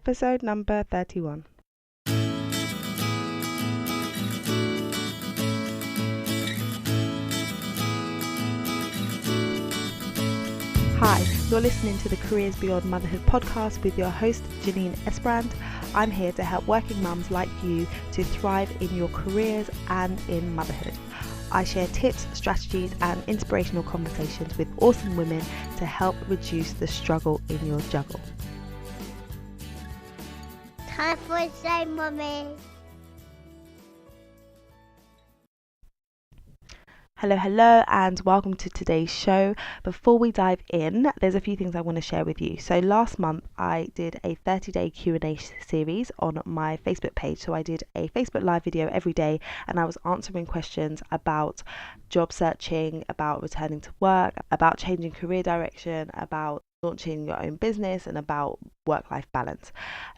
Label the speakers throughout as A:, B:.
A: Episode number 31. Hi, you're listening to the Careers Beyond Motherhood podcast with your host, Janine Esbrand. I'm here to help working mums like you to thrive in your careers and in motherhood. I share tips, strategies, and inspirational conversations with awesome women to help reduce the struggle in your juggle.
B: Time for a say, Mummy.
A: Hello, and welcome to today's show. Before we dive in, there's a few things I want to share with you. So last month, I did a 30-day Q&A series on my Facebook page. So I did a Facebook Live video every day, and I was answering questions about job searching, about returning to work, about changing career direction, about launching your own business, and about work-life balance.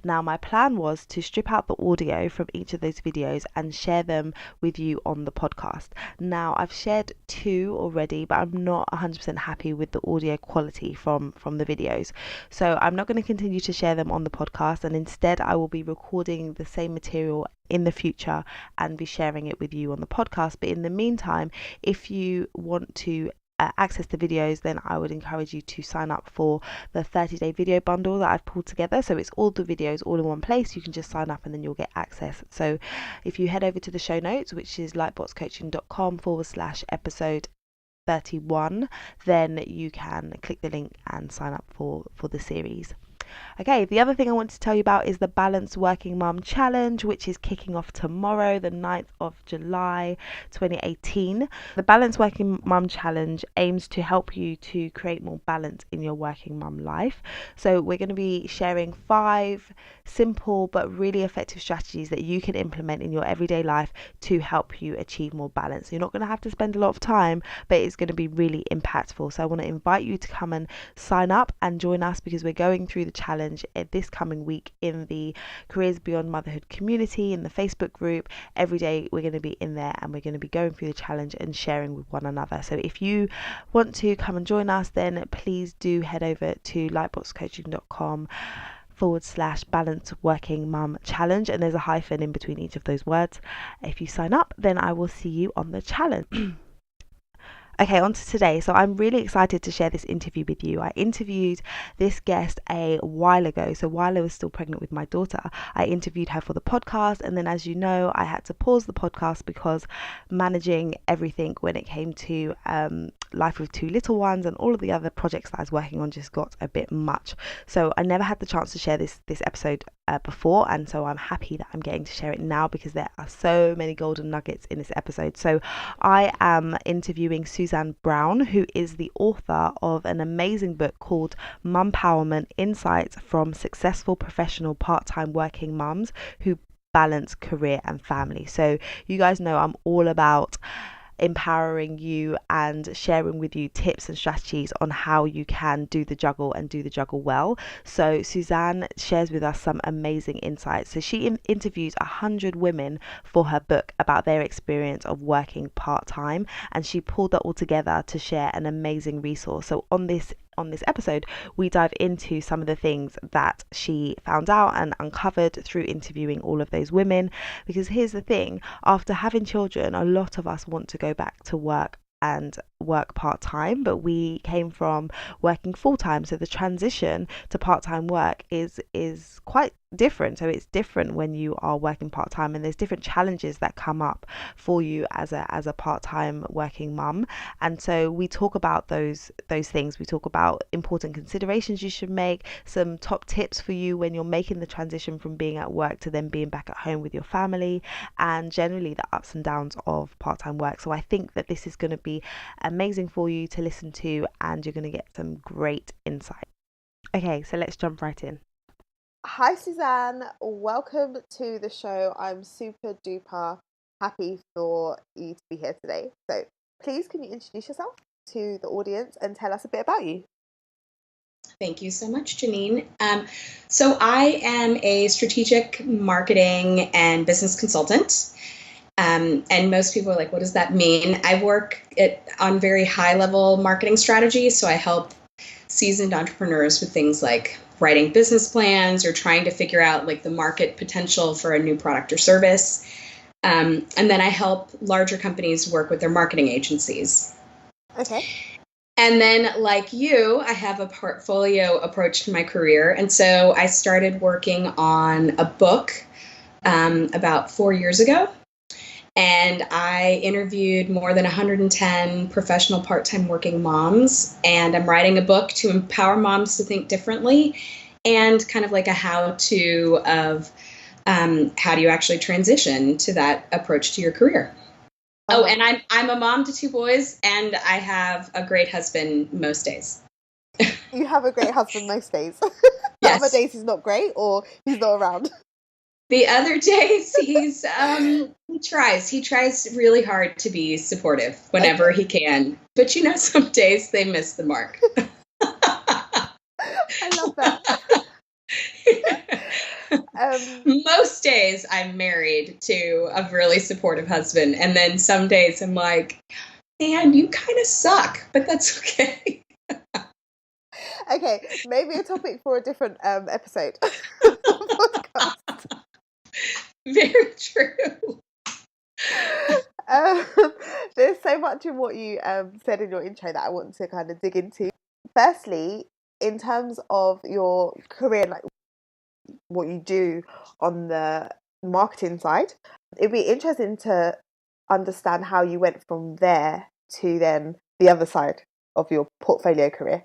A: Now, my plan was to strip out the audio from each of those videos and share them with you on the podcast. Now, I've shared 2 already, but I'm not 100% happy with the audio quality from the videos. So I'm not going to continue to share them on the podcast, and instead I will be recording the same material in the future and be sharing it with you on the podcast. But in the meantime, if you want to access the videos, then I would encourage you to sign up for the 30-day video bundle that I've pulled together. So it's all the videos all in one place. You can just sign up and then you'll get access. So if you head over to the show notes, which is lightboxcoaching.com/episode 31, then you can click the link and sign up for the series. Okay, the other thing I want to tell you about is the Balanced Working Mum Challenge, which is kicking off tomorrow, the 9th of July 2018. The Balanced Working Mum Challenge aims to help you to create more balance in your working mum life. So we're going to be sharing 5 simple but really effective strategies that you can implement in your everyday life to help you achieve more balance. You're not going to have to spend a lot of time, but it's going to be really impactful. So I want to invite you to come and sign up and join us, because we're going through the challenge this coming week in the Careers Beyond Motherhood community, in the Facebook group. Every day we're going to be in there and we're going to be going through the challenge and sharing with one another. So if you want to come and join us, then please do head over to lightboxcoaching.com/balanced working mum challenge, and there's a hyphen in between each of those words. If you sign up, then I will see you on the challenge. Okay, on to today. So I'm really excited to share this interview with you. I interviewed this guest a while ago. So while I was still pregnant with my daughter, I interviewed her for the podcast. And then, as you know, I had to pause the podcast because managing everything when it came to life with 2 little ones and all of the other projects that I was working on just got a bit much. So I never had the chance to share this episode before, and so I'm happy that I'm getting to share it now, because there are so many golden nuggets in this episode. So I am interviewing Suzanne Brown, who is the author of an amazing book called Mompowerment: Insights from Successful Professional Part-Time Working Mums Who Balance Career and Family. So you guys know I'm all about empowering you and sharing with you tips and strategies on how you can do the juggle and do the juggle well. So Suzanne shares with us some amazing insights. So she interviews 100 women for her book about their experience of working part-time, and she pulled that all together to share an amazing resource. So on this episode, we dive into some of the things that she found out and uncovered through interviewing all of those women. Because here's the thing, after having children, a lot of us want to go back to work and work part-time, but we came from working full-time, so the transition to part-time work is quite different. So it's different when you are working part-time, and there's different challenges that come up for you as a part-time working mum. And so we talk about those things. We talk about important considerations you should make, some top tips for you when you're making the transition from being at work to then being back at home with your family, and generally the ups and downs of part-time work. So I think that this is going to be amazing for you to listen to, and you're going to get some great insight. Okay, so let's jump right in. Hi Suzanne, welcome to the show. I'm super duper happy for you to be here today. So please, can you introduce yourself to the audience and tell us a bit about you?
C: Thank you so much, Janine. So I am a strategic marketing and business consultant. And most people are like, what does that mean? I work on very high level marketing strategies. So I help seasoned entrepreneurs with things like writing business plans or trying to figure out like the market potential for a new product or service. And then I help larger companies work with their marketing agencies.
A: Okay.
C: And then, like you, I have a portfolio approach to my career. And so I started working on a book about 4 years ago. And I interviewed more than 110 professional part-time working moms. And I'm writing a book to empower moms to think differently and kind of like a how-to of how do you actually transition to that approach to your career. Oh, and I'm a mom to 2 boys, and I have a great husband most days.
A: You have a great husband most days.
C: Yes.
A: Other days he's not great, or he's not around.
C: The other days he's he tries really hard to be supportive whenever he can. But some days they miss the mark.
A: I love that.
C: Most days I'm married to a really supportive husband, and then some days I'm like, man, you kind of suck, but that's okay.
A: Okay, maybe a topic for a different episode.
C: Very true.
A: There's so much in what you said in your intro that I want to kind of dig into. Firstly, in terms of your career, like what you do on the marketing side, it'd be interesting to understand how you went from there to then the other side of your portfolio career.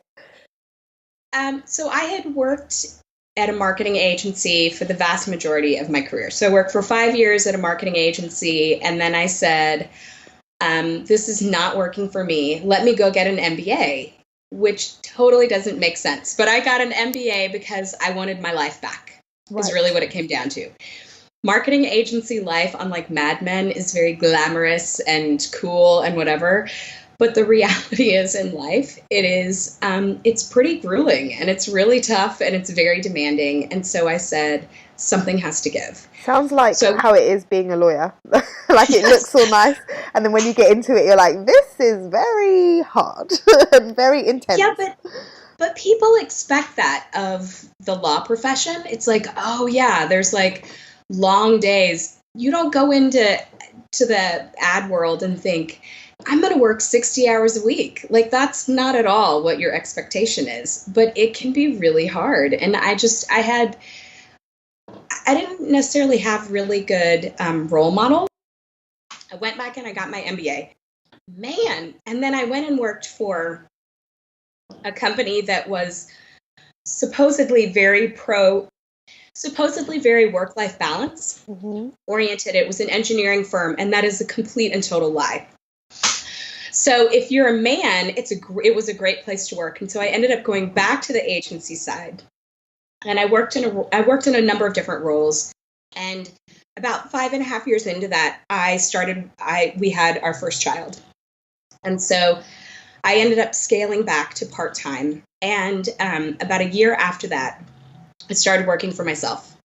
C: So I had worked at a marketing agency for the vast majority of my career. So I worked for 5 years at a marketing agency, and then I said, this is not working for me. Let me go get an MBA, which totally doesn't make sense. But I got an MBA because I wanted my life back, is really what it came down to. Marketing agency life, unlike Mad Men, is very glamorous and cool and whatever. But the reality is in life, it's pretty grueling and it's really tough and it's very demanding. And so I said, something has to give.
A: Sounds like how it is being a lawyer. Like it looks all nice. And then when you get into it, you're like, this is very hard and very intense.
C: Yeah, but people expect that of the law profession. It's like, oh yeah, there's like long days. You don't go into the ad world and think, I'm going to work 60 hours a week. Like, that's not at all what your expectation is, but it can be really hard. And I didn't necessarily have really good role models. I went back and I got my MBA. Man. And then I went and worked for a company that was supposedly very work-life balance oriented. It was an engineering firm, and that is a complete and total lie. So if you're a man, it was a great place to work. And so I ended up going back to the agency side, and I worked in a number of different roles. And about 5.5 years into that, we had our first child. And so I ended up scaling back to part-time. And about a year after that, I started working for myself.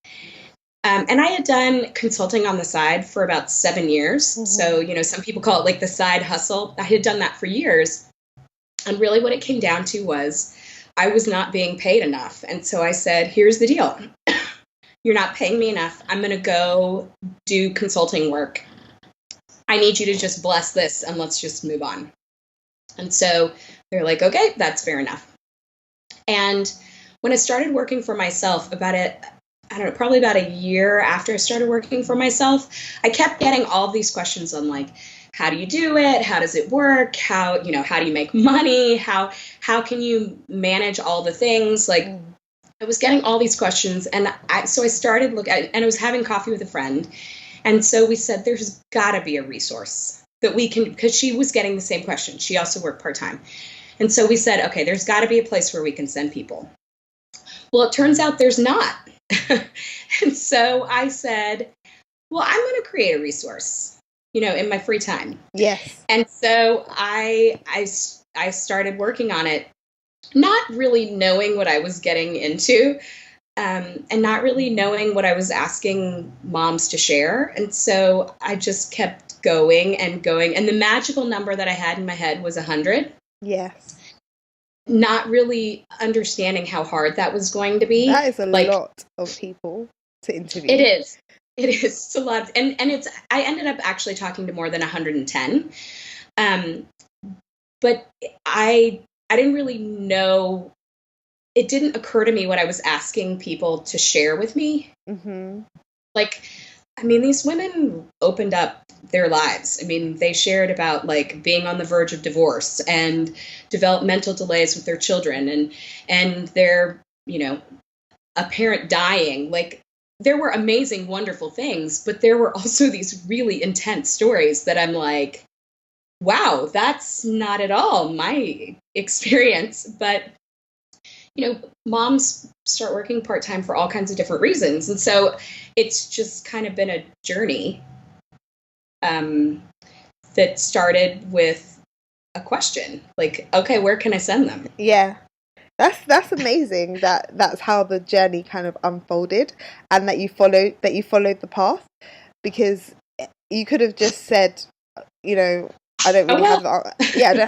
C: And I had done consulting on the side for about 7 years. So, some people call it like the side hustle. I had done that for years. And really what it came down to was I was not being paid enough. And so I said, here's the deal. You're not paying me enough. I'm going to go do consulting work. I need you to just bless this and let's just move on. And so they're like, okay, that's fair enough. And when I started working for myself probably about a year after I started working for myself, I kept getting all these questions on like, how do you do it? How does it work? How do you make money? How can you manage all the things? Like I was getting all these questions, and so I started looking, and I was having coffee with a friend. And so we said, there's gotta be a resource that we can, because she was getting the same question. She also worked part-time. And so we said, okay, there's gotta be a place where we can send people. Well, it turns out there's not. And so I said, well, I'm going to create a resource, in my free time.
A: Yes.
C: And so I started working on it, not really knowing what I was getting into, and not really knowing what I was asking moms to share. And so I just kept going and going. And the magical number that I had in my head was 100.
A: Yes.
C: not really understanding how hard that was going to be.
A: That is a lot of people to interview.
C: It is. It's a lot. And I ended up actually talking to more than 110. But I didn't really know, it didn't occur to me what I was asking people to share with me.
A: Mm-hmm.
C: Like, I mean, these women opened up their lives. I mean, they shared about like being on the verge of divorce and developmental delays with their children and their, a parent dying. Like, there were amazing, wonderful things, but there were also these really intense stories that I'm like, wow, that's not at all my experience. But, moms start working part-time for all kinds of different reasons. And so it's just kind of been a journey that started with a question, like, okay, where can I send them?
A: Yeah. That's amazing that's how the journey kind of unfolded, and that you followed the path, because you could have just said, I don't really have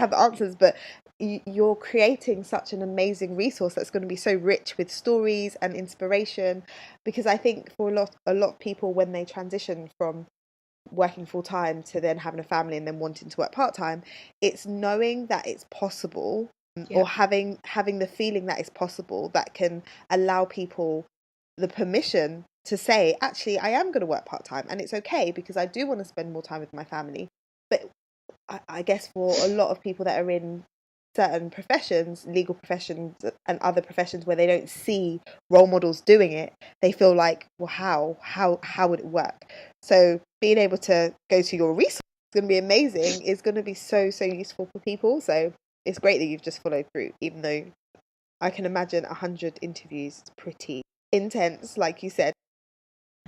A: the answers, but you're creating such an amazing resource that's going to be so rich with stories and inspiration. Because I think for a lot of people, when they transition from working full time to then having a family and then wanting to work part time, it's knowing that it's possible, or having the feeling that it's possible, that can allow people the permission to say, actually, I am going to work part time, and it's okay because I do want to spend more time with my family. But I guess for a lot of people that are in certain professions, legal professions and other professions, where they don't see role models doing it, they feel like, well, how would it work? So being able to go to your resource is going to be amazing. It's going to be so useful for people. So it's great that you've just followed through, even though I can imagine 100 interviews is pretty intense, like you said.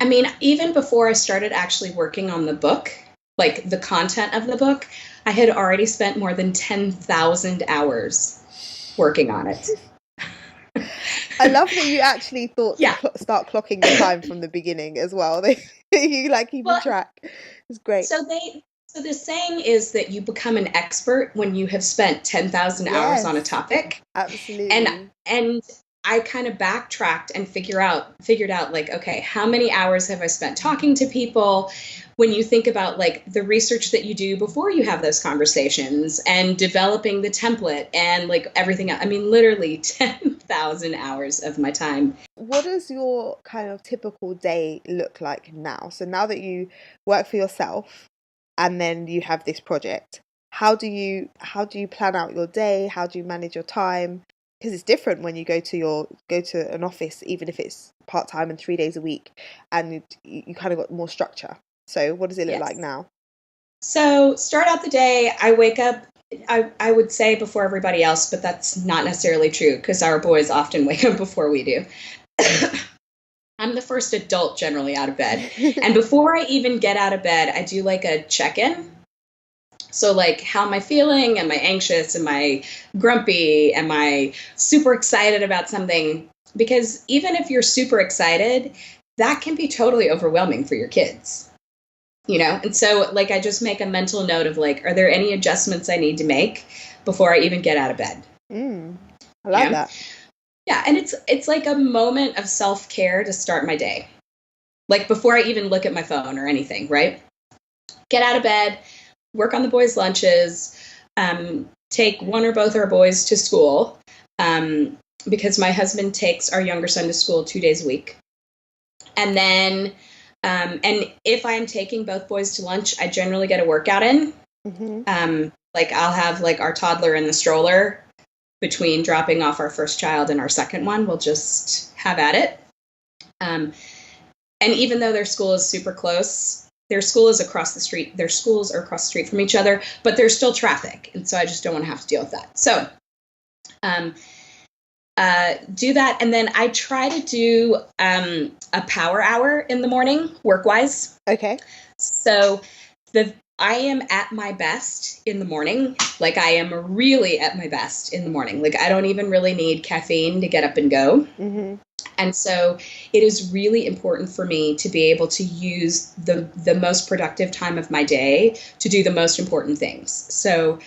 C: I mean, even before I started actually working on the book, like the content of the book, I had already spent more than 10,000 hours working on it.
A: I love that you actually thought to start clocking the time from the beginning as well. You like keeping track. It's great.
C: So the saying is that you become an expert when you have spent 10,000 hours on a topic.
A: Absolutely.
C: And I kind of backtracked and figured out like, okay, how many hours have I spent talking to people? When you think about like the research that you do before you have those conversations and developing the template and like everything else, I mean, literally 10,000 hours of my time.
A: What does your kind of typical day look like now? So now that you work for yourself and then you have this project, how do you plan out your day? How do you manage your time? Because it's different when you go to an office, even if it's part-time and 3 days a week, and you kind of got more structure. So what does it look like now?
C: So start out the day, I wake up, I would say before everybody else, but that's not necessarily true because our boys often wake up before we do. I'm the first adult generally out of bed. And before I even get out of bed, I do like a check-in. So like, how am I feeling? Am I anxious? Am I grumpy? Am I super excited about something? Because even if you're super excited, that can be totally overwhelming for your kids. And so like, I just make a mental note of like, are there any adjustments I need to make before I even get out of bed?
A: I love that.
C: Yeah. And it's like a moment of self-care to start my day. Like before I even look at my phone or anything, right? Get out of bed, work on the boys' lunches, take one or both our boys to school, because my husband takes our younger son to school 2 days a week. And then and if I'm taking both boys to lunch, I generally get a workout in. Mm-hmm. Like I'll have like our toddler in the stroller between dropping off our first child and our second one. We'll just have at it. And even though their school is super close, their school is across the street. Their schools are across the street from each other, but there's still traffic. And so I just don't want to have to deal with that. So do that. And then I try to do a power hour in the morning, work-wise.
A: Okay.
C: So I am at my best in the morning. Like I am really at my best in the morning. Like I don't even really need caffeine to get up and go. Mm-hmm. And so it is really important for me to be able to use the most productive time of my day to do the most important things. So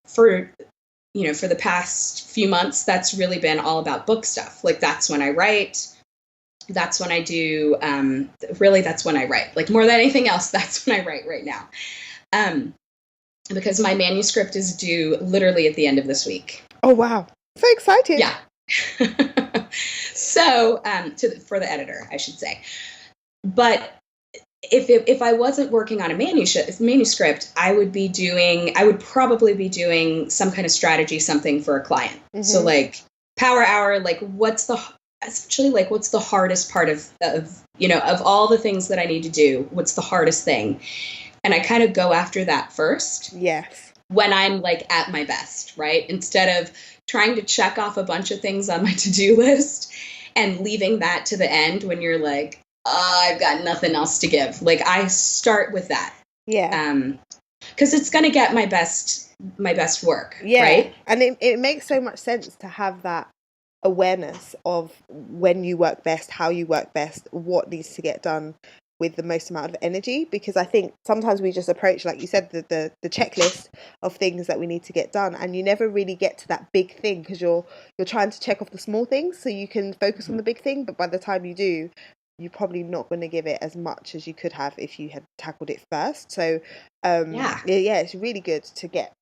C: for for the past few months, that's really been all about book stuff. Like, that's when I write. That's when I do, really, that's when I write. Like, more than anything else, that's when I write right now. Because my manuscript is due literally at the end of this week.
A: Oh, wow. So excited.
C: Yeah. So, for the editor, I should say. But if I wasn't working on a manuscript, I would probably be doing some kind of strategy, something for a client. Mm-hmm. So like Power Hour, like what's the hardest part of all the things that I need to do, what's the hardest thing? And I kind of go after that first.
A: Yes.
C: When I'm like at my best, right? Instead of trying to check off a bunch of things on my to-do list and leaving that to the end when you're like, I've got nothing else to give. Like, I start with that.
A: Yeah.
C: Because it's going to get my best work.
A: Yeah.
C: Right.
A: And it makes so much sense to have that awareness of when you work best, how you work best, what needs to get done with the most amount of energy. Because I think sometimes we just approach, like you said, the checklist of things that we need to get done, and you never really get to that big thing because you're trying to check off the small things so you can focus on the big thing. But by the time you do, you're probably not going to give it as much as you could have if you had tackled it first. So it's really good to get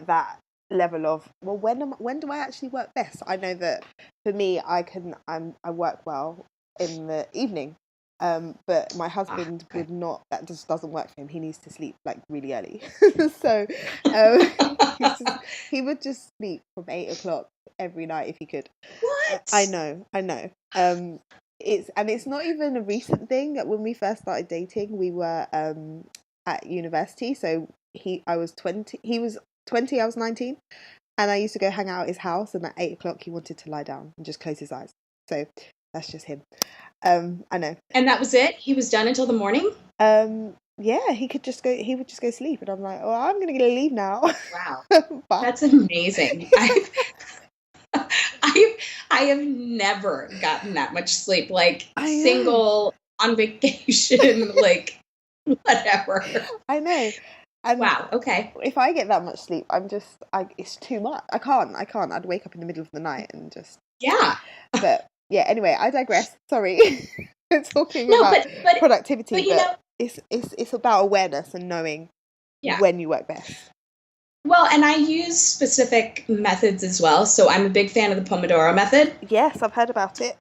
A: that level of, well, when do I actually work best? I know that for me, I work well in the evening, but my husband would not. That just doesn't work for him. He needs to sleep like really early. So he would just sleep from 8 o'clock every night if he could.
C: What?
A: I know. It's not even a recent thing. When we first started dating, we were at university. So I was 20, he was 20, I was 19, and I used to go hang out at his house, and at 8 o'clock he wanted to lie down and just close his eyes. So that's just him. I know. And
C: that was it? He was done until the morning?
A: Yeah, he would just go sleep, and I'm like, oh, I'm gonna leave now.
C: Wow. That's amazing. I have never gotten that much sleep, like single, on vacation, like whatever.
A: I know. And
C: wow, okay.
A: If I get that much sleep, it's too much. I can't. I'd wake up in the middle of the night and just...
C: Yeah.
A: But yeah, anyway, I digress. Sorry. Talking about productivity, but it's about awareness and knowing when you work best.
C: Well, and I use specific methods as well. So I'm a big fan of the Pomodoro method.
A: Yes, I've heard about it.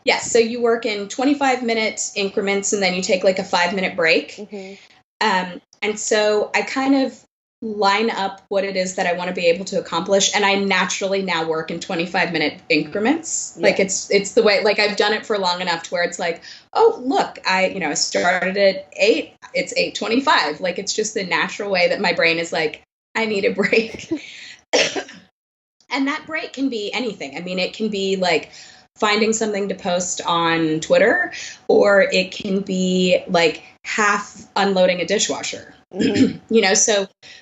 C: Yes, so you work in 25-minute increments, and then you take like a 5-minute break.
A: Mm-hmm.
C: And so I kind of line up what it is that I want to be able to accomplish. And I naturally now work in 25-minute increments. Yeah. Like it's the way, like I've done it for long enough to where it's like, oh, look, I started at 8, it's 8:25. Like, it's just the natural way that my brain is like, I need a break. And that break can be anything. I mean, it can be like finding something to post on Twitter, or it can be like half unloading a dishwasher. Mm-hmm.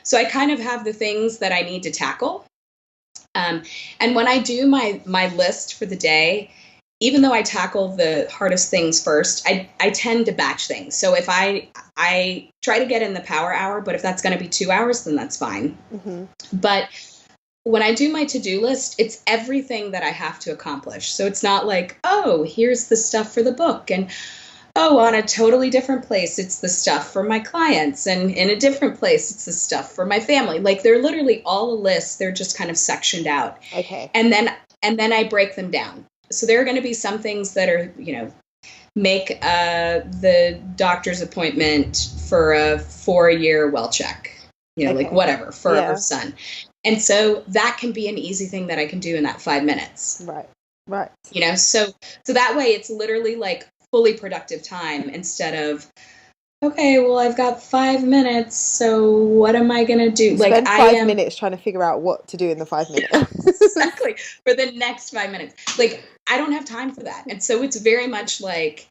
C: So I kind of have the things that I need to tackle. And when I do my list for the day, even though I tackle the hardest things first, I tend to batch things. So if I try to get in the power hour, but if that's going to be 2 hours, then that's fine. Mm-hmm. But when I do my to-do list, it's everything that I have to accomplish. So it's not like, oh, here's the stuff for the book, and oh, on a totally different place, it's the stuff for my clients, and in a different place, it's the stuff for my family. Like, they're literally all a list. They're just kind of sectioned out.
A: Okay.
C: And then I break them down. So there are going to be some things that are, make the doctor's appointment for a 4-year well check, okay. Like whatever, for our son. And so that can be an easy thing that I can do in that 5 minutes.
A: Right.
C: So that way it's literally like fully productive time instead of, okay, well, I've got 5 minutes, so what am I going to do?
A: Spend like 5 minutes trying to figure out what to do in the 5 minutes.
C: Exactly. For the next 5 minutes. Like, I don't have time for that. And so it's very much like,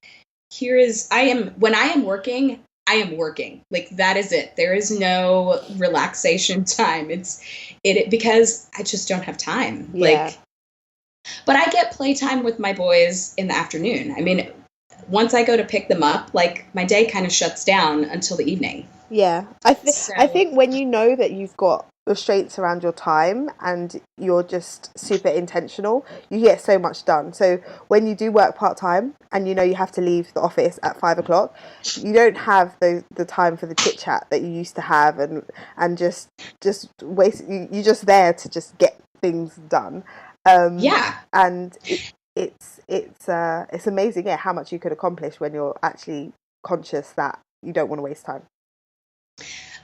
C: when I am working, I am working. Like, that is it. There is no relaxation time. Because I just don't have time.
A: Yeah.
C: Like, but I get playtime with my boys in the afternoon. I mean, once I go to pick them up, like, my day kind of shuts down until the evening.
A: Yeah. I think when you know that you've got restraints around your time and you're just super intentional, you get so much done. So when you do work part-time and you know you have to leave the office at 5 o'clock, you don't have the time for the chit chat that you used to have, and just waste. You're just there to just get things done. And it's amazing, yeah, how much you could accomplish when you're actually conscious that you don't want to waste time.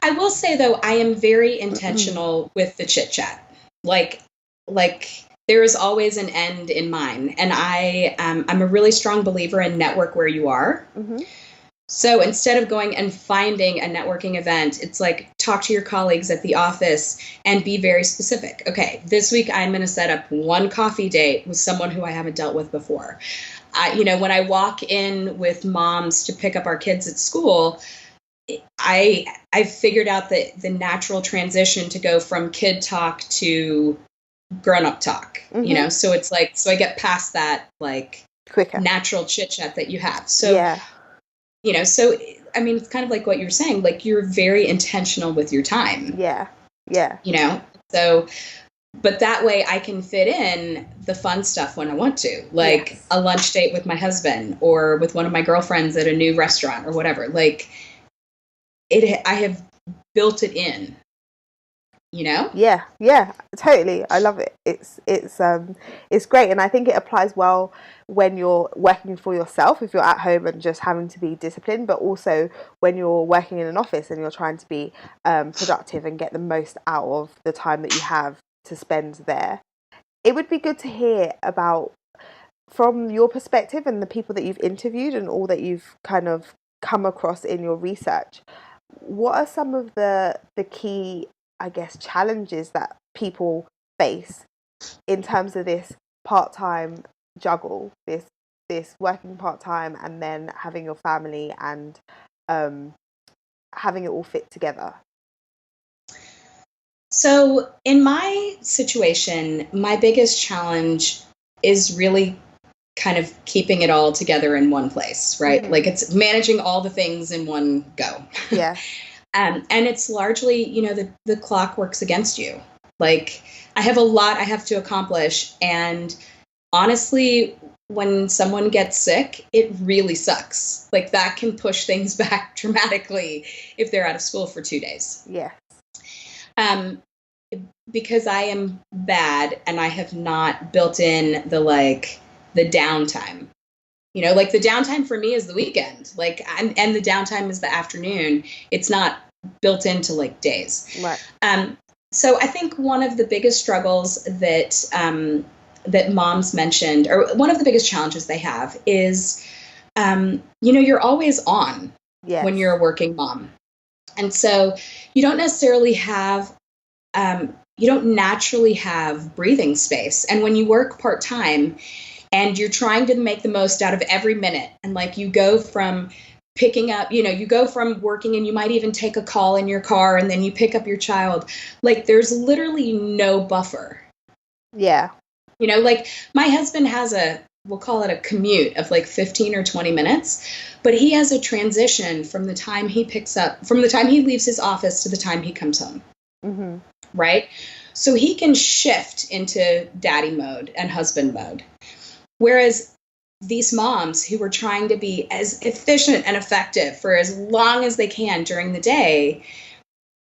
C: I will say, though, I am very intentional with the chit chat. Like there is always an end in mind. And I'm a really strong believer in network where you are. Mm-hmm. So instead of going and finding a networking event, it's like talk to your colleagues at the office and be very specific. Okay, this week I'm going to set up one coffee date with someone who I haven't dealt with before. When I walk in with moms to pick up our kids at school, I figured out that the natural transition to go from kid talk to grown-up talk, mm-hmm. So it's like, so I get past that, like, quicker natural chit chat that you have. So, yeah. So, I mean, it's kind of like what you're saying, like, you're very intentional with your time.
A: Yeah. Yeah.
C: So, but that way I can fit in the fun stuff when I want to, like a lunch date with my husband or with one of my girlfriends at a new restaurant or whatever. Like, I have built it in,
A: Yeah, totally. I love it. It's great, and I think it applies well when you're working for yourself, if you're at home and just having to be disciplined, but also when you're working in an office and you're trying to be productive and get the most out of the time that you have to spend there. It would be good to hear about, from your perspective and the people that you've interviewed and all that you've kind of come across in your research, what are some of the key, I guess, challenges that people face in terms of this part-time juggle, this working part-time and then having your family and having it all fit together?
C: So in my situation, my biggest challenge is really kind of keeping it all together in one place, right? Mm-hmm. Like, it's managing all the things in one go.
A: Yeah.
C: And it's largely, the clock works against you. Like, I have a lot I have to accomplish. And honestly, when someone gets sick, it really sucks. Like, that can push things back dramatically if they're out of school for 2 days.
A: Yeah.
C: Because I am bad and I have not built in the downtime. Like, the downtime for me is the weekend. Like, and the downtime is the afternoon. It's not built into like days.
A: Right.
C: So I think one of the biggest struggles that moms mentioned, or one of the biggest challenges they have, is, you're always on when you're a working mom. And so you don't necessarily have, you don't naturally have breathing space. And when you work part-time and you're trying to make the most out of every minute, and like, you go from picking up, you go from working and you might even take a call in your car and then you pick up your child, like, there's literally no buffer.
A: Yeah.
C: Like, my husband has we'll call it a commute of like 15 or 20 minutes, but he has a transition from the time he leaves his office to the time he comes home. Mm-hmm. Right? So he can shift into daddy mode and husband mode. Whereas these moms who are trying to be as efficient and effective for as long as they can during the day,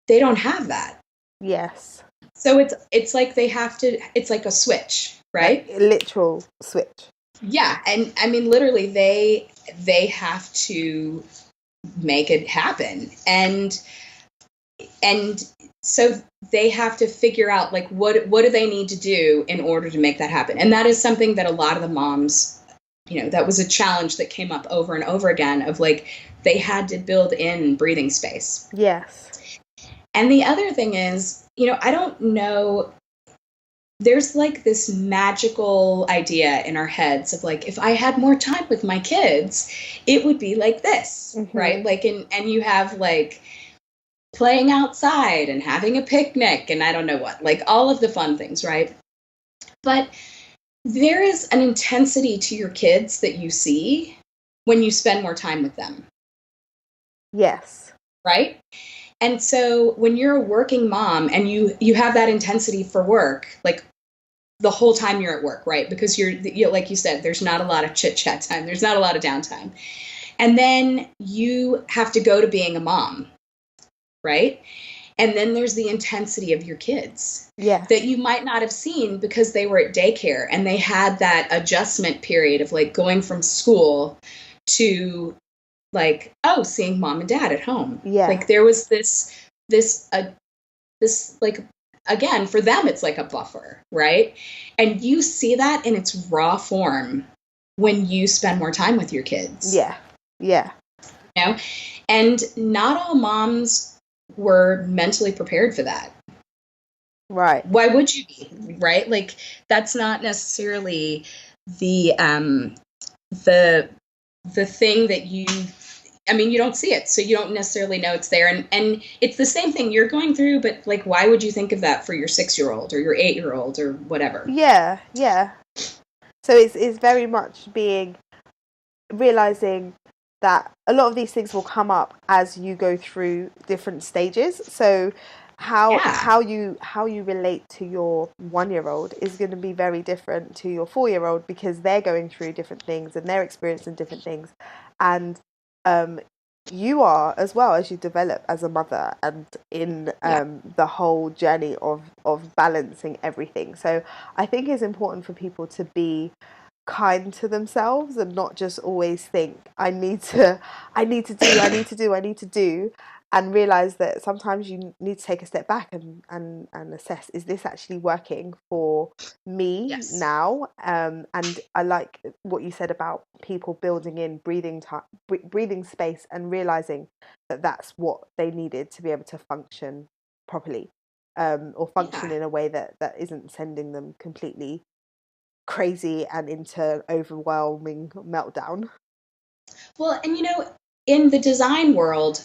C: they don't have that.
A: Yes.
C: So it's like they have to, it's like a switch, right?
A: Like a literal switch.
C: Yeah. And I mean, literally they have to make it happen. And so they have to figure out, like, what do they need to do in order to make that happen? And that is something that a lot of the moms, that was a challenge that came up over and over again, of like, they had to build in breathing space.
A: Yes.
C: And the other thing is, I don't know, there's like this magical idea in our heads of like, if I had more time with my kids, it would be like this, mm-hmm. right? Like, and you have like playing outside and having a picnic and I don't know what, like all of the fun things, right? But there is an intensity to your kids that you see when you spend more time with them.
A: Yes.
C: Right? And so when you're a working mom and you have that intensity for work, like the whole time you're at work, right? Because like you said, there's not a lot of chit chat time. There's not a lot of downtime. And then you have to go to being a mom, right? And then there's the intensity of your kids that you might not have seen because they were at daycare and they had that adjustment period of like going from school to like, oh, seeing mom and dad at home.
A: Yeah.
C: Like there was this like, again, for them, it's like a buffer, right? And you see that in its raw form when you spend more time with your kids.
A: Yeah. Yeah.
C: You know? And not all moms were mentally prepared for that.
A: Right.
C: Why would you be? Right? Like that's not necessarily the thing that you don't see it, so you don't necessarily know it's there. And it's the same thing you're going through, but like, why would you think of that for your 6-year-old or your 8-year-old or whatever?
A: Yeah. Yeah. So it's very much realizing that a lot of these things will come up as you go through different stages. So how you relate to your 1-year-old is going to be very different to your 4-year-old because they're going through different things and they're experiencing different things. And you are as well as you develop as a mother and in the whole journey of balancing everything. So I think it's important for people to be kind to themselves and not just always think I need to do, and realize that sometimes you need to take a step back and assess, is this actually working for me now? And I like what you said about people building in breathing space and realizing that that's what they needed to be able to function properly, or function in a way that isn't sending them completely crazy and into overwhelming meltdown.
C: Well, and in the design world,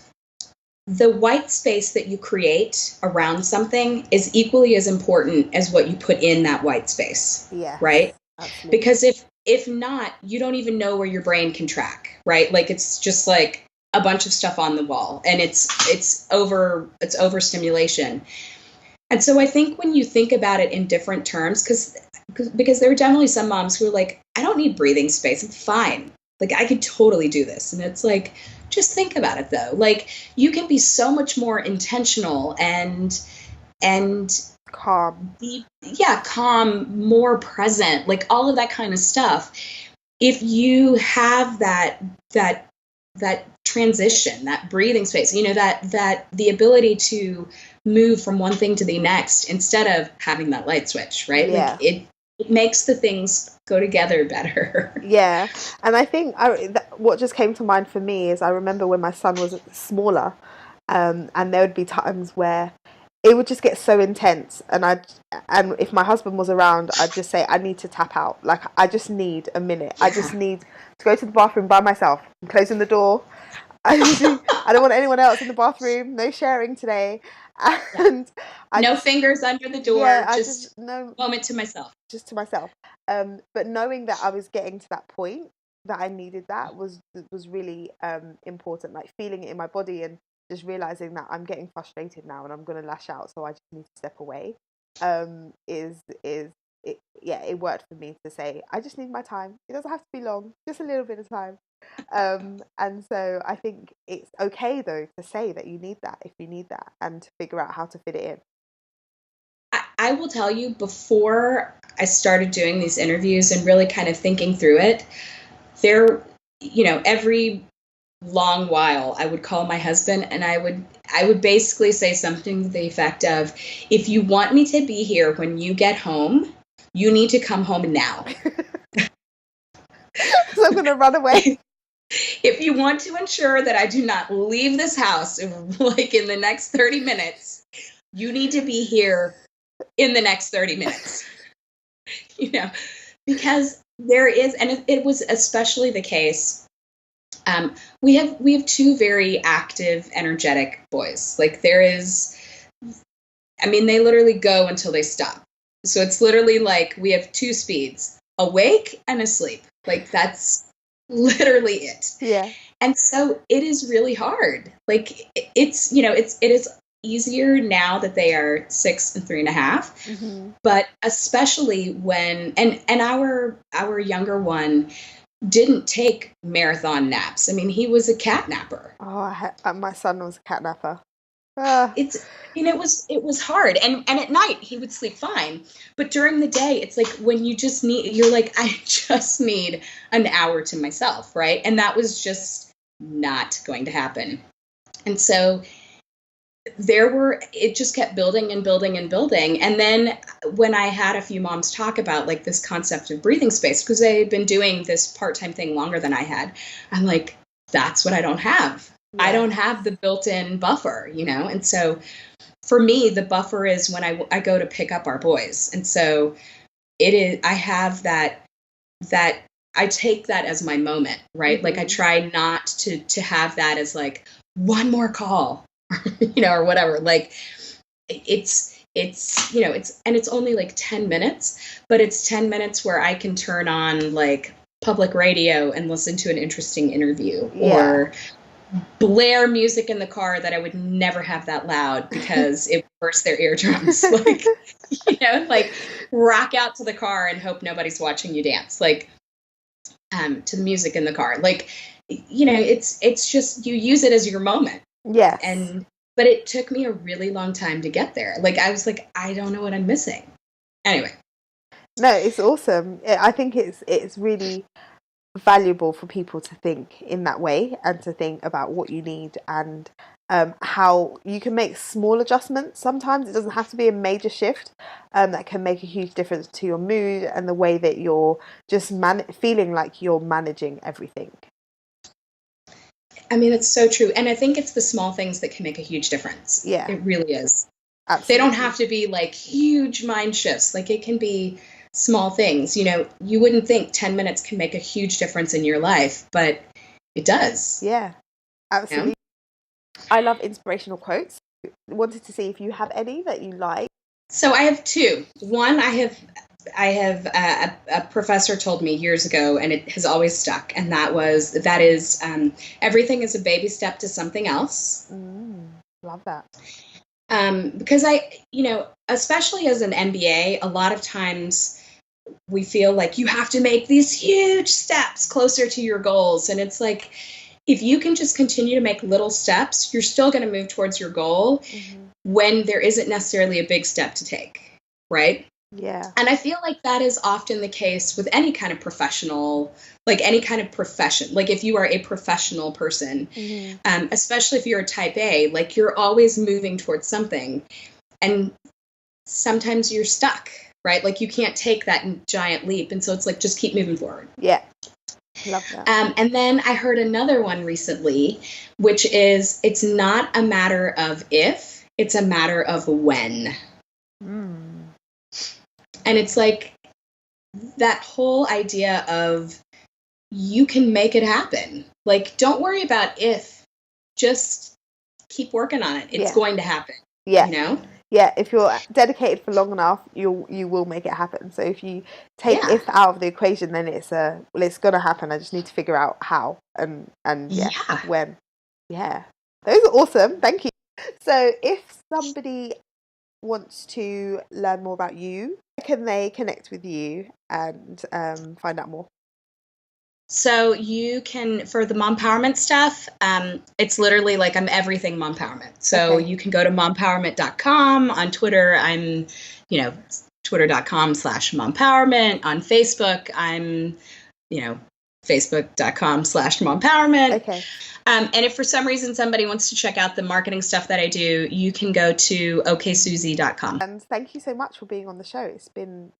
C: the white space that you create around something is equally as important as what you put in that white space.
A: Yeah.
C: Right?
A: Absolutely.
C: Because if not, you don't even know where your brain can track, right? Like it's just like a bunch of stuff on the wall and it's overstimulation. And so I think when you think about it in different terms, because there are definitely some moms who are like, I don't need breathing space. It's fine. Like I could totally do this. And it's like, just think about it though. Like you can be so much more intentional and
A: calm.
C: Calm, more present, like all of that kind of stuff. If you have that transition, that breathing space, that the ability to move from one thing to the next instead of having that light switch, right?
A: Yeah.
C: Like it makes the things go together better.
A: Yeah. And I think what just came to mind for me is I remember when my son was smaller, and there would be times where it would just get so intense, and if my husband was around, I'd just say, I need to tap out. Like I just need a minute. I just need to go to the bathroom by myself. I'm closing the door. I don't want anyone else in the bathroom. No sharing today. And
C: no fingers under the door.
A: Yeah,
C: just no moment to myself.
A: Just to myself. But knowing that I was getting to that point, that I needed that was really important. Like feeling it in my body and just realizing that I'm getting frustrated now and I'm going to lash out, so I just need to step away. It worked for me to say, I just need my time. It doesn't have to be long, just a little bit of time. And so I think it's okay though to say that you need that if you need that, and to figure out how to fit it in.
C: I will tell you, before I started doing these interviews and really kind of thinking through it, every long while I would call my husband and I would basically say something to the effect of, if you want me to be here when you get home, you need to come home now.
A: So I'm going to run away.
C: If you want to ensure that I do not leave this house like in the next 30 minutes, you need to be here in the next 30 minutes. Because there is, and it was especially the case. We have two very active, energetic boys. Like they literally go until they stop. So it's literally like we have two speeds, awake and asleep. Like that's literally it.
A: Yeah.
C: And so it is really hard. Like it's, it is easier now that they are 6 and 3.5, but especially when, and our younger one didn't take marathon naps. I mean, he was a cat napper.
A: Oh, my son was a cat napper.
C: It was hard. And at night he would sleep fine. But during the day, it's like when you're like, I just need an hour to myself, right? And that was just not going to happen. And so it just kept building and building and building. And then when I had a few moms talk about like this concept of breathing space, because they had been doing this part-time thing longer than I had, I'm like, that's what I don't have. Yeah. I don't have the built-in buffer, And so for me, the buffer is when I go to pick up our boys. And so I have that I take that as my moment, right? Like I try not to have that as like one more call, or whatever. Like it's only like 10 minutes, but it's 10 minutes where I can turn on like public radio and listen to an interesting interview or blare music in the car that I would never have that loud because it bursts their eardrums. Like, like rock out to the car and hope nobody's watching you dance. Like, to the music in the car. Like, it's just, you use it as your moment.
A: Yes.
C: But it took me a really long time to get there. Like, I was like, I don't know what I'm missing. Anyway.
A: No, it's awesome. I think it's really valuable for people to think in that way and to think about what you need and how you can make small adjustments. Sometimes it doesn't have to be a major shift that can make a huge difference to your mood and the way that you're just feeling like you're managing everything.
C: I mean, it's so true. And I think it's the small things that can make a huge difference. Yeah. It really is. Absolutely. They don't have to be like huge mind shifts. Like it can be small things. You wouldn't think 10 minutes can make a huge difference in your life, but it does.
A: Yeah, absolutely. I love inspirational quotes. Wanted to see if you have any that you like.
C: So I have two. One, I have a professor told me years ago, and it has always stuck. And that is everything is a baby step to something else.
A: Love that.
C: Because especially as an MBA, a lot of times we feel like you have to make these huge steps closer to your goals. And it's like, if you can just continue to make little steps, you're still going to move towards your goal when there isn't necessarily a big step to take, right?
A: Yeah.
C: And I feel like that is often the case with any kind of professional, like any kind of profession. Like if you are a professional person, especially if you're a type A, like you're always moving towards something. And sometimes you're stuck, right? Like you can't take that giant leap. And so it's like, just keep moving forward.
A: Yeah. Love that.
C: And then I heard another one recently, which is, it's not a matter of if, it's a matter of when. And it's like that whole idea of you can make it happen. Like, don't worry about if, just keep working on it. It's going to happen.
A: Yeah. Yeah, if you're dedicated for long enough, you will make it happen. So if you take if out of the equation, then it's going to happen. I just need to figure out how and when. Yeah, those are awesome. Thank you. So if somebody wants to learn more about you, can they connect with you and find out more?
C: So you can, for the Mompowerment stuff, it's literally like I'm everything Mompowerment. So you can go to mompowerment.com. On Twitter, I'm, twitter.com/Mompowerment. On Facebook, I'm, facebook.com/Mompowerment.
A: Okay.
C: And if for some reason somebody wants to check out the marketing stuff that I do, you can go to oksusie.com.
A: And thank you so much for being on the show. It's been,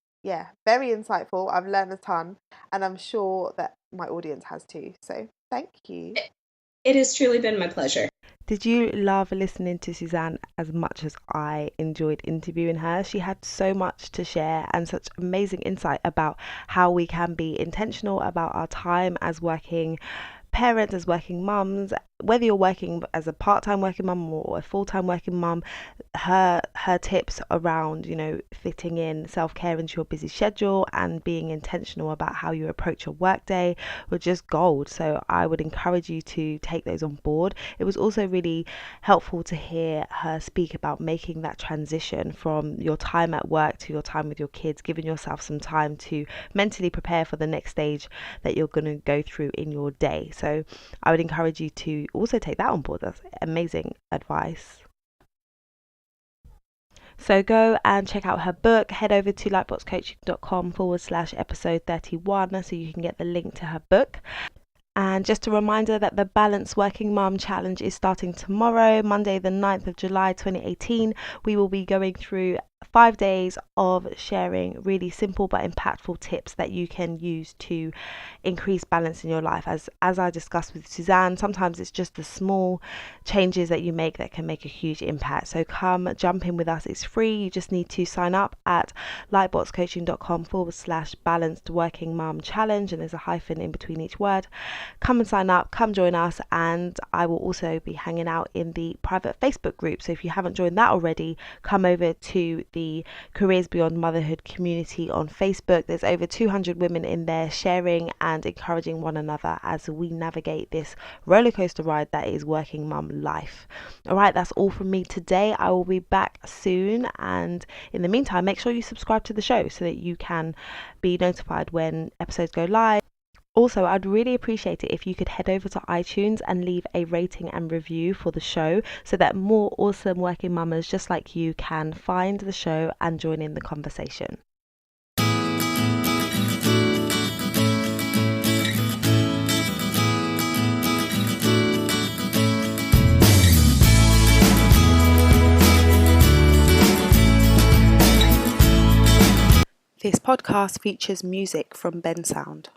A: very insightful. I've learned a ton, and I'm sure that my audience has too. So thank you.
C: It has truly been my pleasure.
A: Did you love listening to Suzanne as much as I enjoyed interviewing her? She had so much to share and such amazing insight about how we can be intentional about our time as working parents, as working mums, whether you're working as a part-time working mum or a full-time working mum, her tips around, fitting in self-care into your busy schedule and being intentional about how you approach your workday were just gold. So I would encourage you to take those on board. It was also really helpful to hear her speak about making that transition from your time at work to your time with your kids, giving yourself some time to mentally prepare for the next stage that you're going to go through in your day. So I would encourage you to also take that on board. That's amazing advice. So go and check out her book. Head over to lightboxcoaching.com/episode 31 so you can get the link to her book. And just a reminder that the Balanced Working Mum Challenge is starting tomorrow, Monday the 9th of July 2018. We will be going through 5 days of sharing really simple but impactful tips that you can use to increase balance in your life. As I discussed with Suzanne, sometimes it's just the small changes that you make that can make a huge impact. So come jump in with us. It's free. You just need to sign up at lightboxcoaching.com/balanced working mum challenge, and there's a hyphen in between each word. Come and sign up, come join us, and I will also be hanging out in the private Facebook group. So if you haven't joined that already, come over to the Careers Beyond Motherhood community on Facebook. There's over 200 women in there sharing and encouraging one another as we navigate this roller coaster ride that is working mum life. All right, that's all from me today. I will be back soon, and in the meantime, make sure you subscribe to the show so that you can be notified when episodes go live. Also, I'd really appreciate it if you could head over to iTunes and leave a rating and review for the show so that more awesome working mamas just like you can find the show and join in the conversation. This podcast features music from Sound.